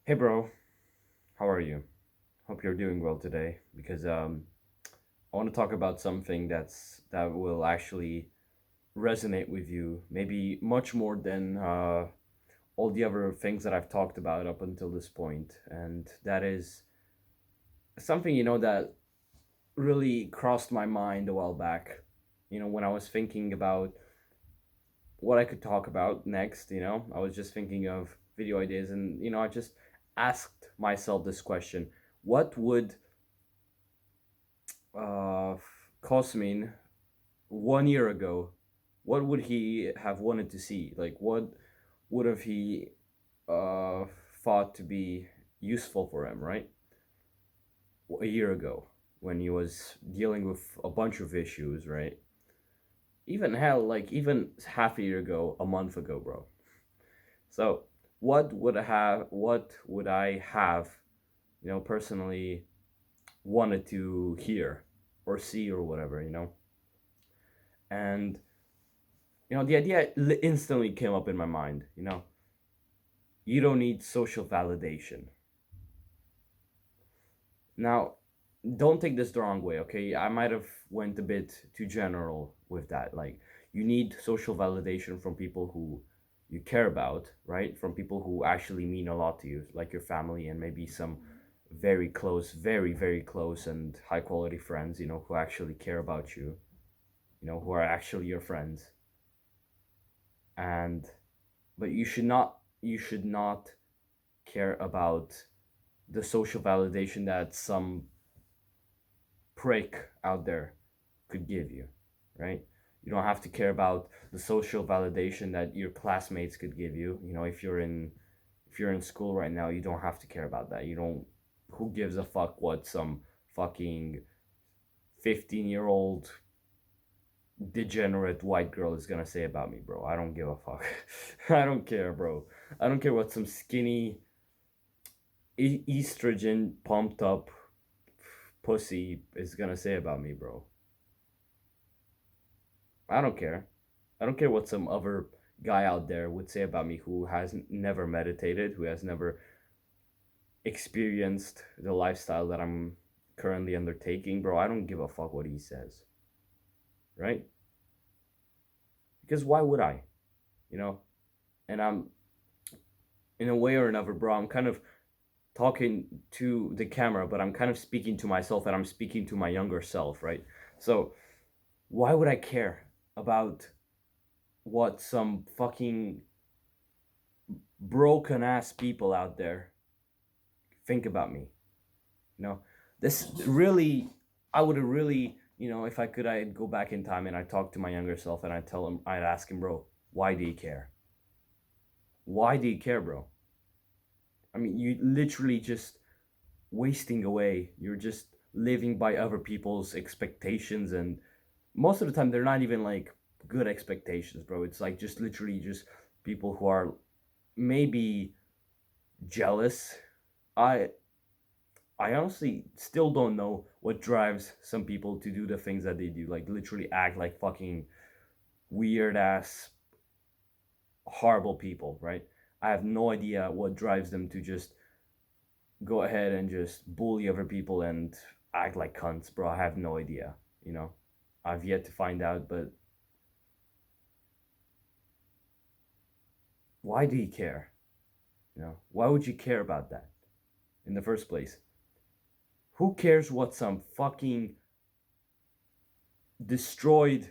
Hey bro, how are you? Hope you're doing well today because I want to talk about something that will actually resonate with you, maybe much more than all the other things that I've talked about up until this point, and that is something that really crossed my mind a while back. When I was thinking about what I could talk about next, I was just thinking of video ideas, and I just asked myself this question: what would uh, Cosmin 1 year ago, what would he have wanted to see? Like, what would have he uh, thought to be useful for him, right? A year ago, when he was dealing with a bunch of issues, right? Even hell, like even half a year ago, a month ago, bro. So, what would I have, personally wanted to hear or see or whatever, and the idea instantly came up in my mind. You don't need social validation. Now, don't take this the wrong way, okay? I might have went a bit too general with that. Like, you need social validation from people who you care about, right? From people who actually mean a lot to you, like your family and maybe some very close, very, very close and high quality friends, who actually care about you, who are actually your friends. And but you should not care about the social validation that some prick out there could give you, right? You don't have to care about the social validation that your classmates could give you. If you're in school right now, you don't have to care about that. You don't Who gives a fuck what some fucking 15-year-old degenerate white girl is gonna say about me, bro? I don't give a fuck. I don't care, bro. I don't care what some skinny estrogen pumped up pussy is gonna say about me, bro. I don't care. I don't care what some other guy out there would say about me who has never meditated, who has never experienced the lifestyle that I'm currently undertaking, bro. I don't give a fuck what he says, right? Because why would I? You know? And I'm, in a way or another, bro, I'm kind of talking to the camera, but I'm kind of speaking to myself and I'm speaking to my younger self, right? So, why would I care about what some fucking broken ass people out there think about me? You know, this really, I would have really, if I could, I'd go back in time and I'd talk to my younger self and I'd ask him, bro, why do you care? Why do you care, bro? I mean, you literally just wasting away. You're just living by other people's expectations, and most of the time, they're not even like good expectations, bro. It's like just literally just people who are maybe jealous. I I honestly still don't know what drives some people to do the things that they do, like literally act like fucking weird ass horrible people, right? I have no idea what drives them to just go ahead and just bully other people and act like cunts, bro. I have no idea, you know. I've yet to find out, but why do you care? Why would you care about that in the first place? Who cares what some fucking destroyed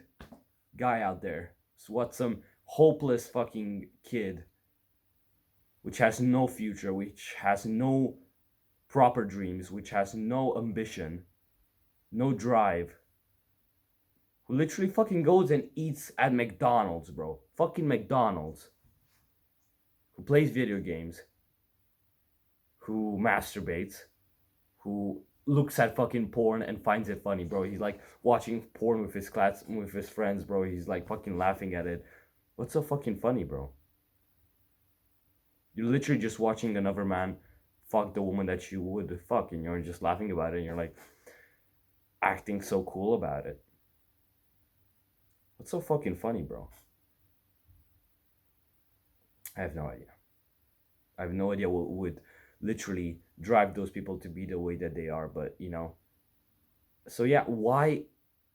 guy out there, what some hopeless fucking kid which has no future, which has no proper dreams, which has no ambition, no drive, who literally fucking goes and eats at McDonald's, bro. Fucking McDonald's. Who plays video games, who masturbates, who looks at fucking porn and finds it funny, bro. He's like watching porn with his class with his friends, bro. He's like fucking laughing at it. What's so fucking funny, bro? You're literally just watching another man fuck the woman that you would fuck, and you're just laughing about it, and you're like acting so cool about it. What's so fucking funny, bro? I have no idea. I have no idea what would literally drive those people to be the way that they are. But so yeah, why?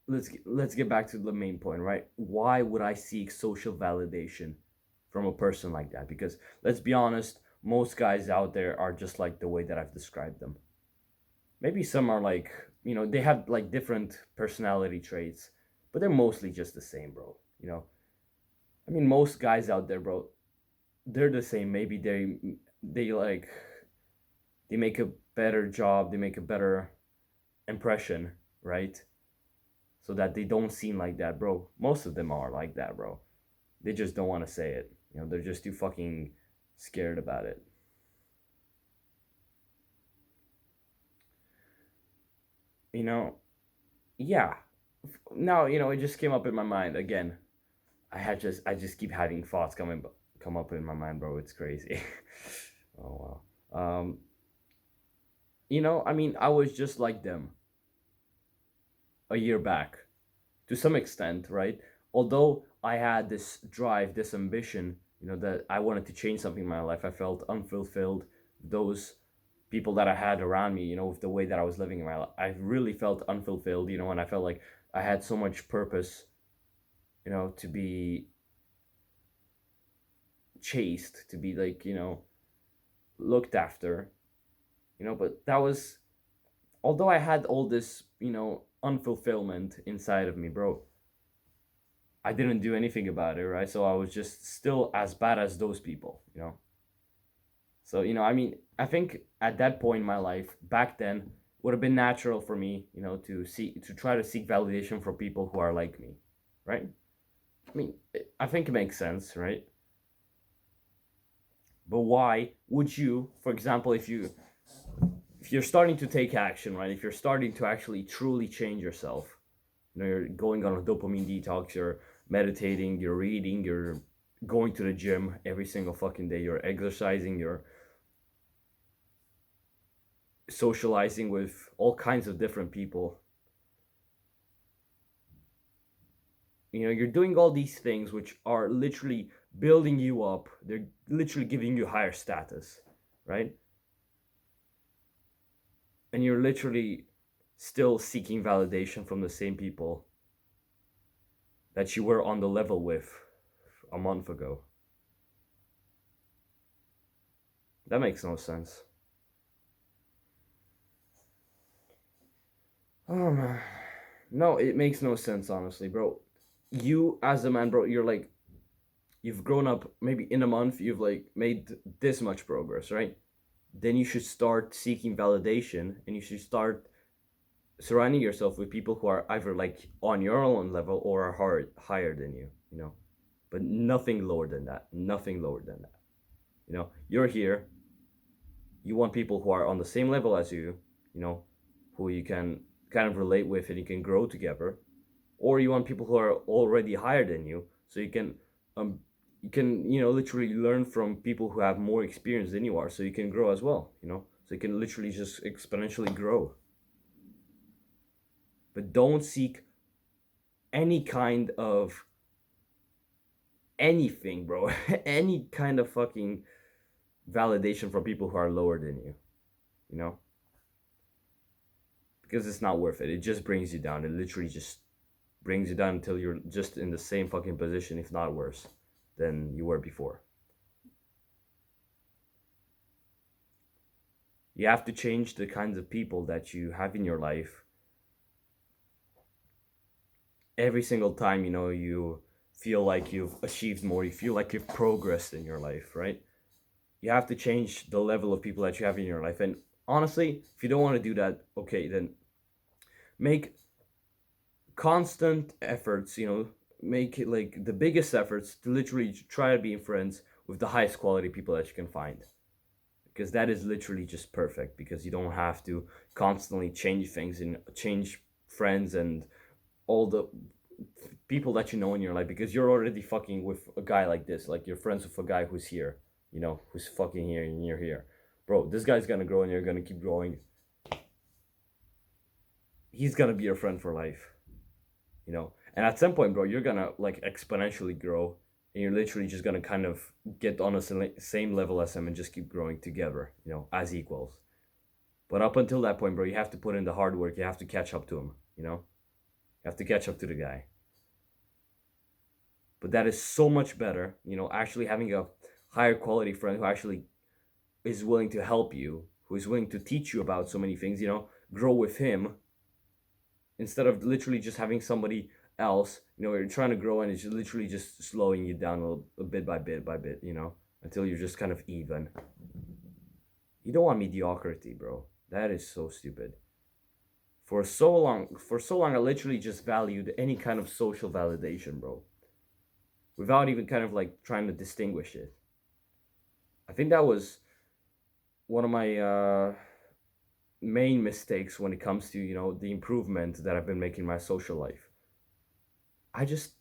Let's get back to the main point, right? Why would I seek social validation from a person like that? Because let's be honest, most guys out there are just like the way that I've described them. Maybe some are like, they have like different personality traits, but they're mostly just the same, bro. I mean, most guys out there, bro, they're the same. Maybe they like they make a better job, they make a better impression, right? So that they don't seem like that, bro. Most of them are like that, bro. They just don't want to say it. They're just too fucking scared about it. You know, yeah. Now, it just came up in my mind again. I just keep having thoughts come up in my mind, bro. It's crazy. Oh wow. I mean, I was just like them a year back to some extent, right? Although I had this drive, this ambition, that I wanted to change something in my life, I felt unfulfilled. Those people that I had around me, with the way that I was living in my life, I really felt unfulfilled, and I felt like I had so much purpose, to be chased, to be like, looked after, but that was, although I had all this, unfulfillment inside of me, bro, I didn't do anything about it, right? So I was just still as bad as those people. So, I mean, I think at that point in my life, back then, would have been natural for me, to try to seek validation from people who are like me, right? I mean, I think it makes sense, right? But why would you, for example, if you're starting to take action, right? If you're starting to actually truly change yourself, you're going on a dopamine detox, you're meditating, you're reading, you're going to the gym every single fucking day, you're exercising, you're socializing with all kinds of different people. You're doing all these things which are literally building you up. They're literally giving you higher status, right? And you're literally still seeking validation from the same people that you were on the level with a month ago. That makes no sense. Oh man. No, it makes no sense, honestly, bro. You as a man, bro, you've grown up maybe in a month, you've like made this much progress, right? Then you should start seeking validation and you should start surrounding yourself with people who are either like on your own level or are higher than you. But nothing lower than that. Nothing lower than that. You're here. You want people who are on the same level as you know, who you can kind of relate with and you can grow together. Or you want people who are already higher than you, so um you can literally learn from people who have more experience than you are, so you can grow as well. So you can literally just exponentially grow. But don't seek any kind of anything, bro. Any kind of fucking validation from people who are lower than you know? Because it's not worth it. It just brings you down. It literally just brings you down until you're just in the same fucking position, if not worse, than you were before. You have to change the kinds of people that you have in your life every single time, you feel like you've achieved more, you feel like you've progressed in your life, right? You have to change the level of people that you have in your life. And honestly, if you don't want to do that, okay, then make constant efforts, make it like the biggest efforts to literally try to be friends with the highest quality people that you can find. Because that is literally just perfect, because you don't have to constantly change things and change friends and all the people that you know in your life, because you're already fucking with a guy like this, like you're friends with a guy who's here, who's fucking here and you're here. Bro, this guy's gonna grow and you're gonna keep growing. He's gonna be your friend for life. And at some point, bro, you're gonna like exponentially grow and you're literally just gonna kind of get on a same level as them and just keep growing together, as equals. But up until that point, bro, you have to put in the hard work. You have to catch up to him. You have to catch up to the guy. But that is so much better, actually having a higher quality friend who actually is willing to help you, who is willing to teach you about so many things, grow with him, instead of literally just having somebody else, you're trying to grow and it's literally just slowing you down a bit by bit by bit, until you're just kind of even. You don't want mediocrity, bro. That is so stupid. For so long, I literally just valued any kind of social validation, bro, without even kind of like trying to distinguish it. I think that was one of my main mistakes when it comes to the improvement that I've been making in my social life. I just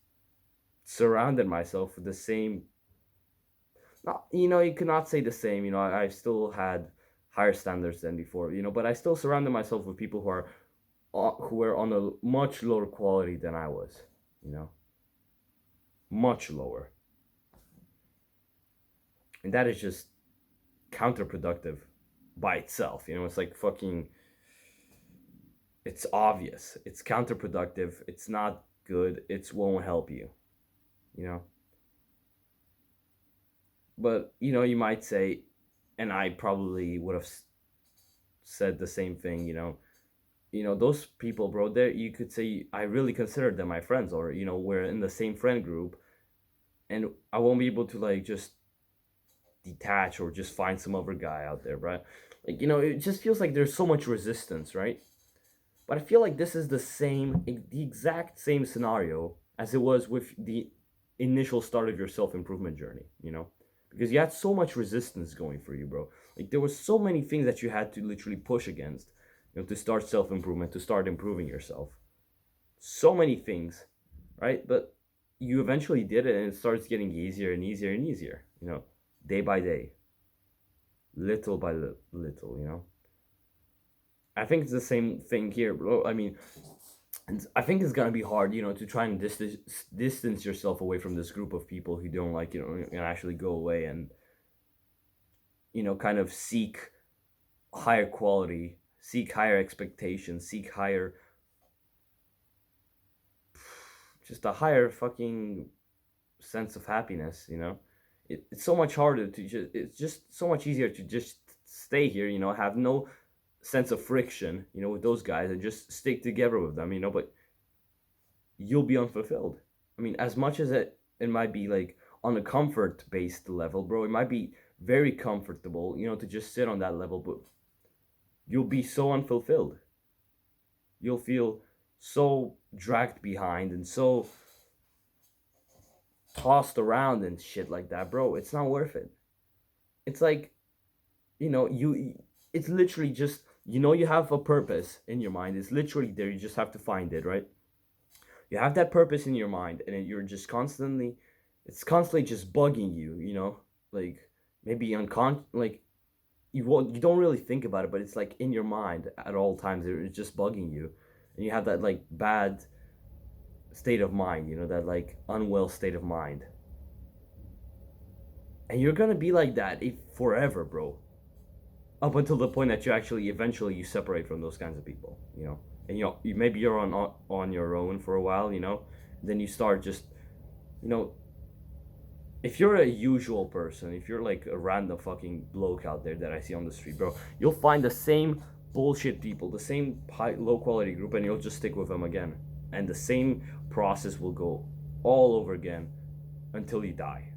surrounded myself with the same. Not, you could not say the same. I still had higher standards than before. But I still surrounded myself with people who were on a much lower quality than I was. You know, much lower, and that is just counterproductive by itself. It's like fucking. It's obvious. It's counterproductive. It's not good. It won't help you. You know. But you might say, and I probably would have said the same thing. Those people, bro. There, you could say I really consider them my friends, or we're in the same friend group, and I won't be able to like just detach or just find some other guy out there, right? Like it just feels like there's so much resistance, right? But I feel like this is the exact same scenario as it was with the initial start of your self improvement journey. Because you had so much resistance going for you, bro. Like there was so many things that you had to literally push against, to start self improvement, to start improving yourself. So many things, right? But you eventually did it, and it starts getting easier and easier and easier. Day by day, little by little. I think it's the same thing here, bro. I mean, I think it's gonna be hard, to try and distance yourself away from this group of people who don't like, and actually go away and, kind of seek higher quality, seek higher expectations, seek higher, just a higher fucking sense of happiness. It's so much harder to it's just so much easier to just stay here, have no sense of friction, with those guys and just stick together with them, but you'll be unfulfilled. I mean, as much as it might be like on a comfort based level, bro, it might be very comfortable, to just sit on that level, but you'll be so unfulfilled. You'll feel so dragged behind and so tossed around and shit like that, bro. It's not worth it. It's like, it's literally just, you have a purpose in your mind. It's literally there. You just have to find it, right? You have that purpose in your mind, and you're just it's constantly just bugging you, like maybe like you don't really think about it, but it's like in your mind at all times. It's just bugging you, and you have that like bad state of mind, that like unwell state of mind, and you're gonna be like that forever, bro. Up until the point that you actually eventually you separate from those kinds of people, and maybe you're on your own for a while, then you start just, if you're a usual person, if you're like a random fucking bloke out there that I see on the street, bro, you'll find the same bullshit people, the same low quality group, and you'll just stick with them again, and the same process will go all over again until you die,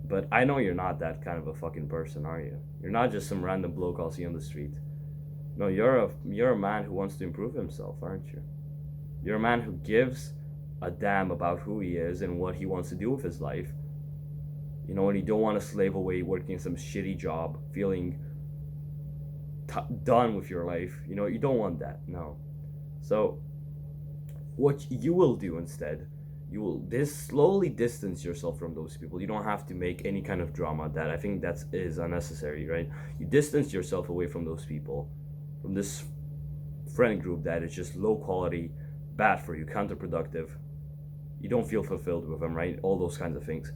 But I know you're not that kind of a fucking person, are you? You're not just some random bloke I'll see on the street. No, you're a man who wants to improve himself, aren't you? You're a man who gives a damn about who he is and what he wants to do with his life. And you don't want to slave away working some shitty job, feeling done with your life. You don't want that, no. So, what you will do instead, you will slowly distance yourself from those people. You don't have to make any kind of drama. That I think that is unnecessary, right? You distance yourself away from those people, from this friend group that is just low quality, bad for you, counterproductive. You don't feel fulfilled with them, right? All those kinds of things.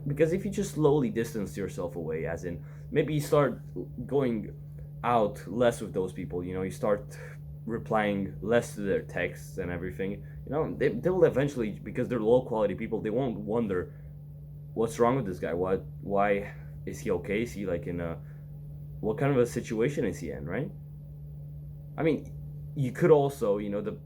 Because if you just slowly distance yourself away, as in maybe you start going out less with those people, you start replying less to their texts and everything, they will eventually, because they're low quality people, they won't wonder what's wrong with this guy. Why is he okay? Is he like in a, what kind of a situation is he in, right? I mean, you could also, the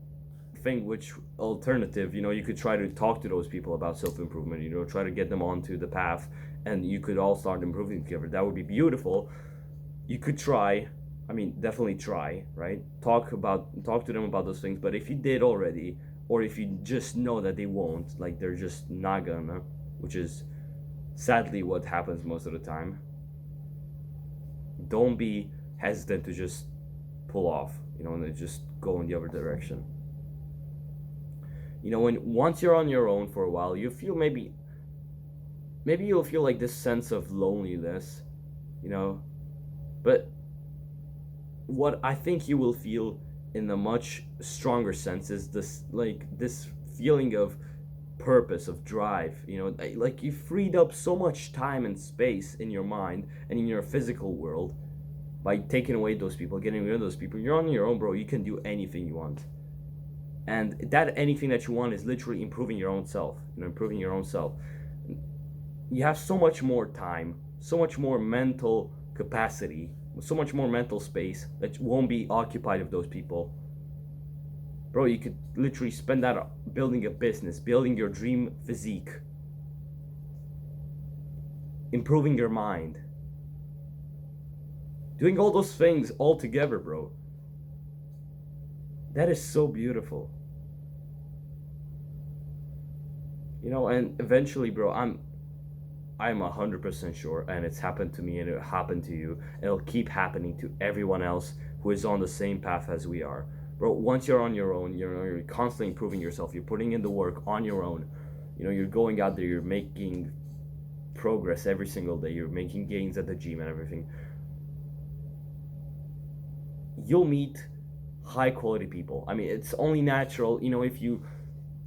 thing which alternative, you could try to talk to those people about self-improvement, try to get them onto the path, and you could all start improving together. That would be beautiful. You could try, I mean, definitely try, right? Talk to them about those things. But if you did already, or if you just know that they won't, like they're just not gonna, which is sadly what happens most of the time, don't be hesitant to just pull off, and just go in the other direction. When once you're on your own for a while, you feel maybe you'll feel like this sense of loneliness, you know, but what I think you will feel in a much stronger sense is this feeling of purpose, of drive, like you freed up so much time and space in your mind and in your physical world by taking away those people, getting rid of those people. You're on your own, bro. You can do anything you want. And that anything that you want is literally improving your own self, improving your own self. You have so much more time, so much more mental capacity, so much more mental space that won't be occupied with those people. Bro, you could literally spend that building a business, building your dream physique, improving your mind, doing all those things all together, bro. That is so beautiful. And eventually, bro, I'm 100% sure, and it's happened to me, and it'll happen to you, and it'll keep happening to everyone else who is on the same path as we are. Bro, once you're on your own, you're constantly improving yourself. You're putting in the work on your own. You're going out there, you're making progress every single day. You're making gains at the gym and everything. You'll meet high quality people. I mean, it's only natural, if you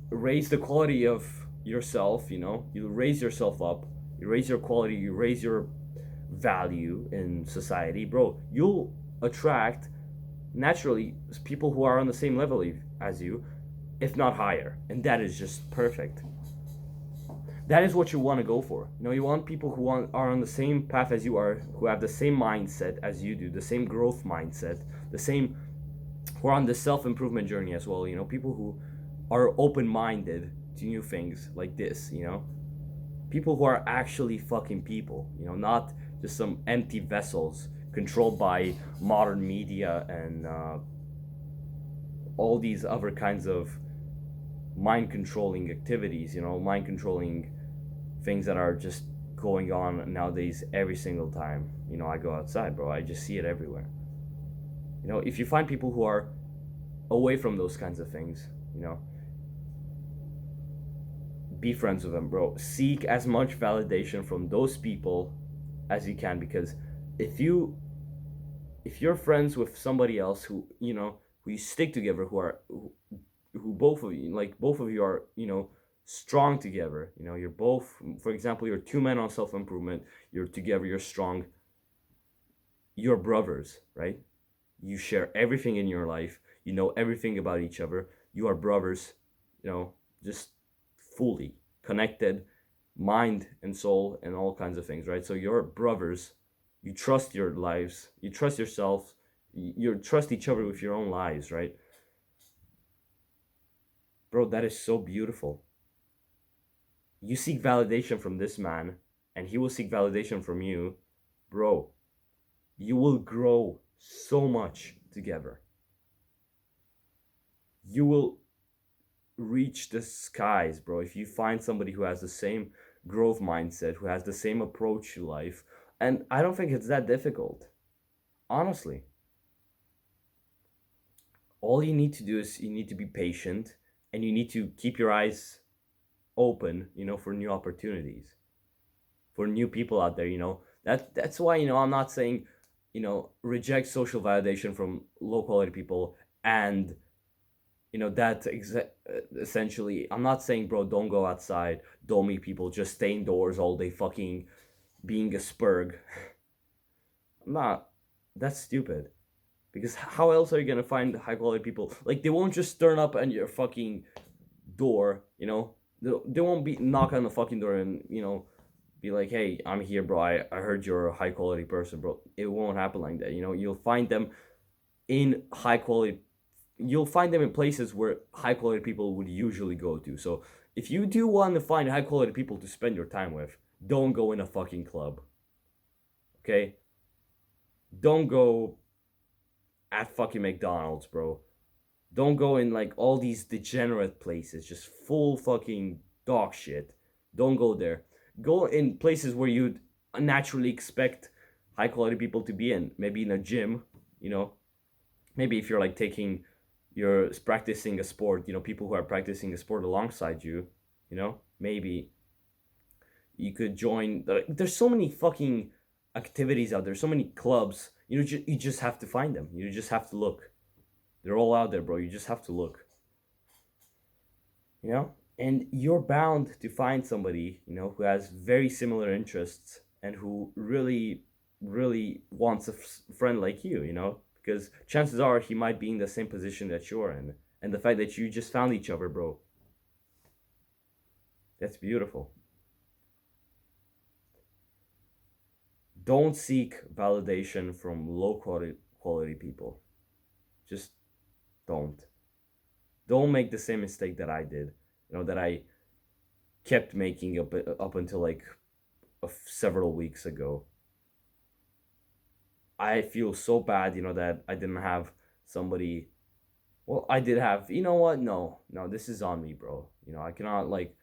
raise the quality of yourself, you raise yourself up, you raise your quality, you raise your value in society, bro, you'll attract naturally people who are on the same level as you, if not higher. And that is just perfect. That is what you want to go for. You want people who are on the same path as you are, who have the same mindset as you do, the same growth mindset, the same, who are on the self-improvement journey as well. People who are open-minded to new things like this. People who are actually fucking people. Not just some empty vessels controlled by modern media and all these other kinds of mind controlling activities, mind controlling things that are just going on nowadays every single time, I go outside, bro. I just see it everywhere. If you find people who are away from those kinds of things, be friends with them, bro. Seek as much validation from those people as you can, because if you're friends with somebody else who who you stick together, who both of you are strong together, you're both, for example, you're two men on self-improvement, you're together, you're strong, you're brothers, right? You share everything in your life, you know everything about each other, you are brothers, just fully connected, mind and soul and all kinds of things, right? So you're brothers, you trust your lives, you trust yourself, you trust each other with your own lives, right? Bro, that is so beautiful. You seek validation from this man, and he will seek validation from you. Bro, you will grow so much together. You will reach the skies, bro, if you find somebody who has the same growth mindset, who has the same approach to life. And I don't think it's that difficult, honestly. All you need to do is you need to be patient, and you need to keep your eyes open, for new opportunities, for new people out there. That's why, I'm not saying, reject social validation from low quality people and essentially, I'm not saying, bro, don't go outside, don't meet people, just stay indoors all day, fucking being a spurg. I'm not. That's stupid. Because how else are you gonna find high quality people? Like, they won't just turn up on your fucking door, They won't be knock on the fucking door and be like, hey, I'm here, bro. I heard you're a high quality person, bro. It won't happen like that. You'll find them in high quality. You'll find them in places where high quality people would usually go to. So if you do want to find high quality people to spend your time with, don't go in a fucking club. Okay? Don't go at fucking McDonald's, bro. Don't go in like all these degenerate places, just full fucking dog shit. Don't go there. Go in places where you'd naturally expect high quality people to be in. Maybe in a gym, you know. Maybe if you're like you're practicing a sport, people who are practicing a sport alongside you, maybe you could join. There's so many fucking activities out there, so many clubs. You just have to find them. You just have to look. They're all out there, bro. You just have to look. And you're bound to find somebody, who has very similar interests and who really, really wants a friend like you, because chances are he might be in the same position that you're in. And the fact that you just found each other, bro, that's beautiful. Don't seek validation from low quality people. Just don't. Don't make the same mistake that I did. That I kept making up until like several weeks ago. I feel so bad, that I didn't have somebody. Well, I did have. You know what? No, no, this is on me, bro. I cannot like.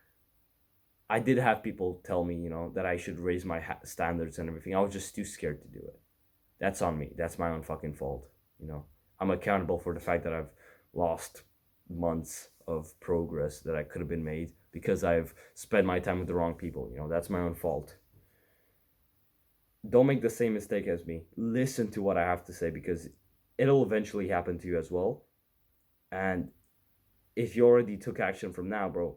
I did have people tell me, that I should raise my standards and everything. I was just too scared to do it. That's on me. That's my own fucking fault. I'm accountable for the fact that I've lost months of progress that I could have been made because I've spent my time with the wrong people. That's my own fault. Don't make the same mistake as me. Listen to what I have to say because it'll eventually happen to you as well. And if you already took action from now, bro,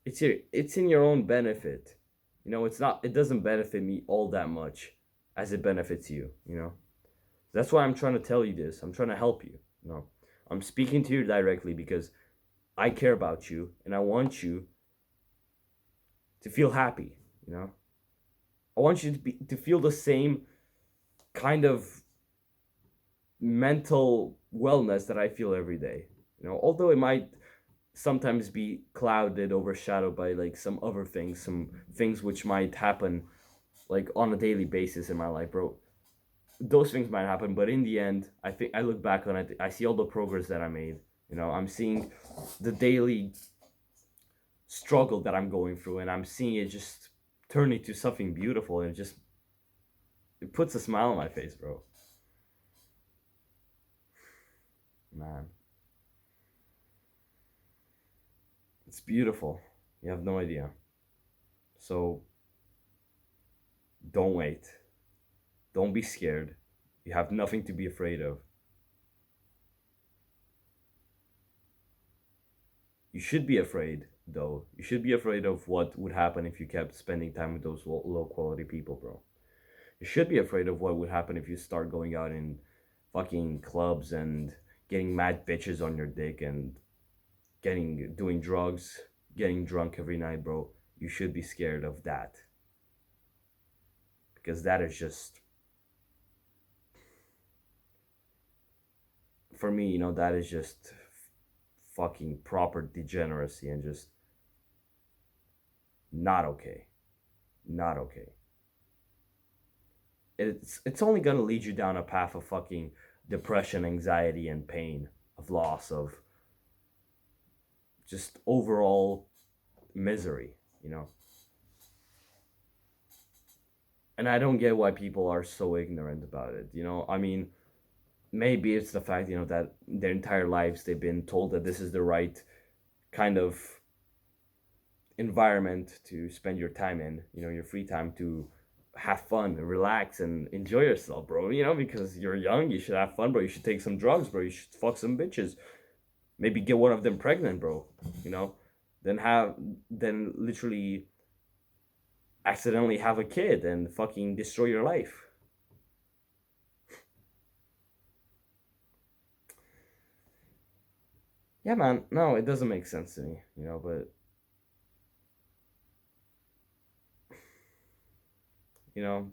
it's in your own benefit. It doesn't benefit me all that much as it benefits you. That's why I'm trying to tell you this. I'm trying to help you. I'm speaking to you directly because I care about you and I want you to feel happy. I want you to feel the same kind of mental wellness that I feel every day. Although it might sometimes be clouded, overshadowed by like some other things, some things which might happen like on a daily basis in my life, bro. Those things might happen, but in the end, I think I look back on it, I see all the progress that I made. I'm seeing the daily struggle that I'm going through, and I'm seeing it just turn into something beautiful, and it puts a smile on my face, bro. Man, it's beautiful. You have no idea. So don't wait. Don't be scared. You have nothing to be afraid of. You should be afraid, though. You should be afraid of what would happen if you kept spending time with those low quality people, bro. You should be afraid of what would happen if you start going out in fucking clubs and getting mad bitches on your dick and doing drugs, getting drunk every night, bro. You should be scared of that. Because that is just, for me, that is just fucking proper degeneracy and just not okay. Not okay. It's only gonna lead you down a path of fucking depression, anxiety, and pain, of loss, of just overall misery. And I don't get why people are so ignorant about it. I mean, maybe it's the fact, that their entire lives they've been told that this is the right kind of environment to spend your time in, your free time, to have fun, relax, and enjoy yourself, bro. Because you're young, you should have fun, bro. You should take some drugs, bro. You should fuck some bitches. Maybe get one of them pregnant, bro. You know, then have then literally accidentally have a kid and fucking destroy your life. Yeah, man. No, it doesn't make sense to me, but you know,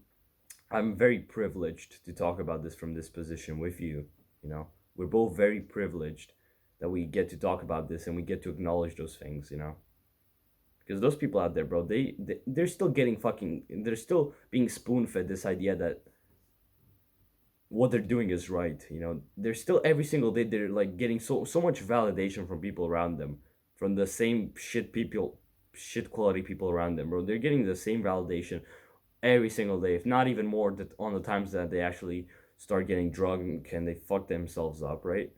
I'm very privileged to talk about this from this position with you. You know, we're both very privileged that we get to talk about this and we get to acknowledge those things. Because those people out there, bro, they're still getting fucking, they're still being spoon fed this idea that what they're doing is right. They're still every single day they're like getting so much validation from people around them, from the same shit quality people around them, bro. They're getting the same validation every single day, if not even more, that on the times that they actually start getting drunk and they fuck themselves up, right?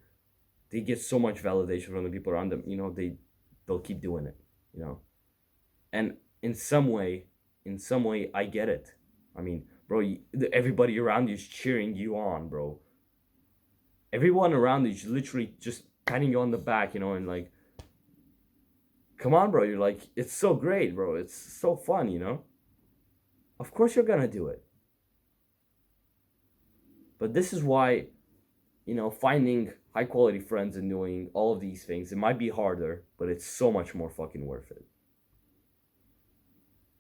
They get so much validation from the people around them. They'll keep doing it. You know, and in some way, I get it. I mean, bro, everybody around you is cheering you on, bro. Everyone around you is literally just patting you on the back, and like, come on, bro. You're like, it's so great, bro. It's so fun. Of course you're gonna do it. But this is why, finding high quality friends and doing all of these things, it might be harder, but it's so much more fucking worth it.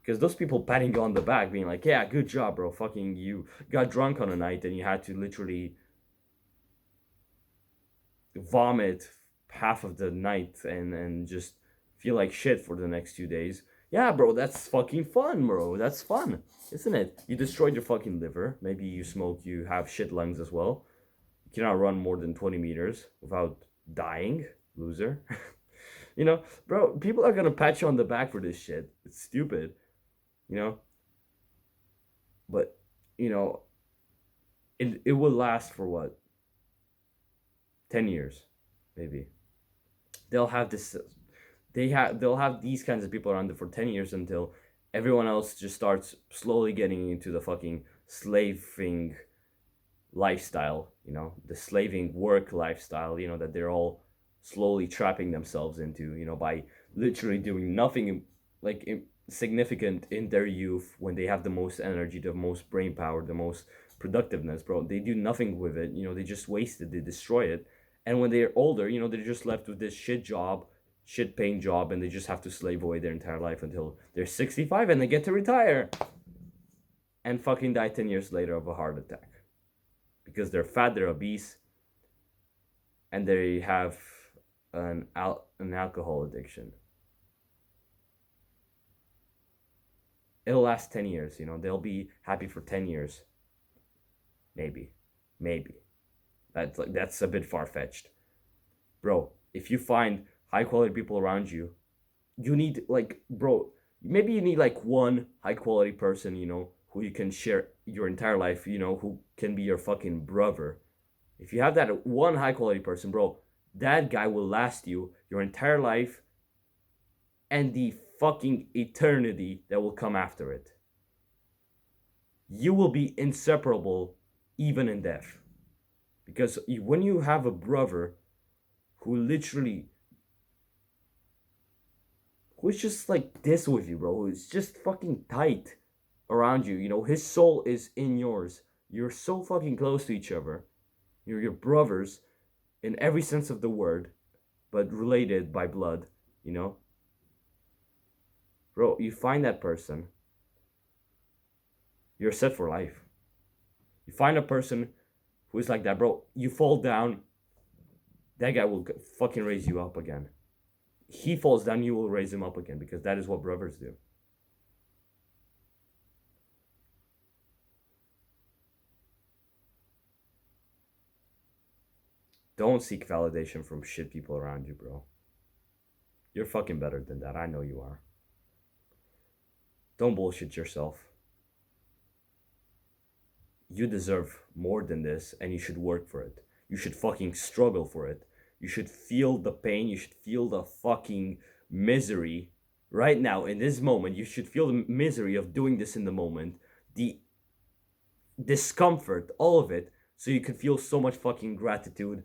Because those people patting you on the back, being like, yeah, good job, bro. Fucking, you got drunk on a night and you had to literally vomit half of the night and just feel like shit for the next 2 days. Yeah, bro, that's fucking fun, bro. That's fun, isn't it? You destroyed your fucking liver. Maybe you smoke, you have shit lungs as well. You cannot run more than 20 meters without dying, loser. Bro, people are gonna pat you on the back for this shit. It's stupid, you know? But, you know, it will last for what? 10 years, maybe. They'll have this they'll have these kinds of people around them for 10 years until everyone else just starts slowly getting into the fucking slaving lifestyle, the slaving work lifestyle, that they're all slowly trapping themselves into, by literally doing nothing like significant in their youth when they have the most energy, the most brain power, the most productiveness, bro. They do nothing with it, they just waste it, they destroy it. And when they're older, they're just left with this shit paying job, and they just have to slave away their entire life until they're 65 and they get to retire and fucking die 10 years later of a heart attack because they're fat, they're obese, and they have an alcohol addiction. It'll last 10 years, they'll be happy for 10 years. Maybe. That's a bit far-fetched. Bro, if you find high quality people around you, you need, like, bro, maybe you need like one high quality person, who you can share your entire life, who can be your fucking brother. If you have that one high quality person, bro, that guy will last you your entire life and the fucking eternity that will come after it. You will be inseparable even in death. Because when you have a brother who literally, who's just like this with you, bro, who's just fucking tight around you, his soul is in yours. You're so fucking close to each other. You're your brothers in every sense of the word, but related by blood, Bro, you find that person, you're set for life. You find a person who is like that, bro, you fall down, that guy will fucking raise you up again. He falls down, you will raise him up again, because that is what brothers do. Don't seek validation from shit people around you, bro. You're fucking better than that. I know you are. Don't bullshit yourself. You deserve more than this, and you should work for it. You should fucking struggle for it. You should feel the pain. You should feel the fucking misery right now in this moment. You should feel the misery of doing this in the moment, the discomfort, all of it, so you could feel so much fucking gratitude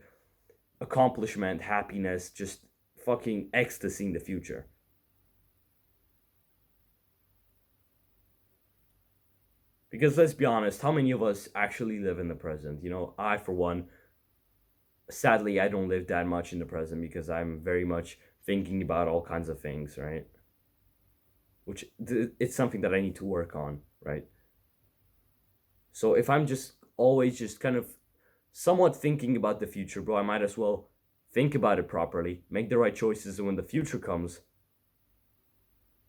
accomplishment, happiness, just fucking ecstasy in the future. Because let's be honest, how many of us actually live in the present? I, for one, sadly, I don't live that much in the present because I'm very much thinking about all kinds of things, right? It's something that I need to work on, right? So if I'm just always just kind of somewhat thinking about the future, bro, I might as well think about it properly, make the right choices, and when the future comes,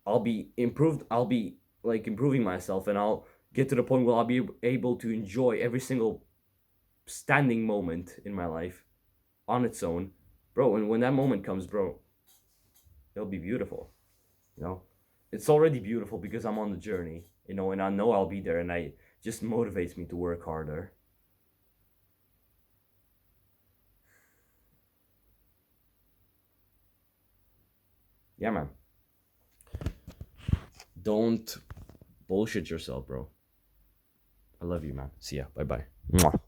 I'll be improved. I'll be like improving myself, and I'll get to the point where I'll be able to enjoy every single standing moment in my life on its own, bro. And when that moment comes, bro, it'll be beautiful. You know, it's already beautiful because I'm on the journey. And I know I'll be there, and I just motivates me to work harder. Yeah, man. Don't bullshit yourself, bro. I love you, man. See ya. Bye bye.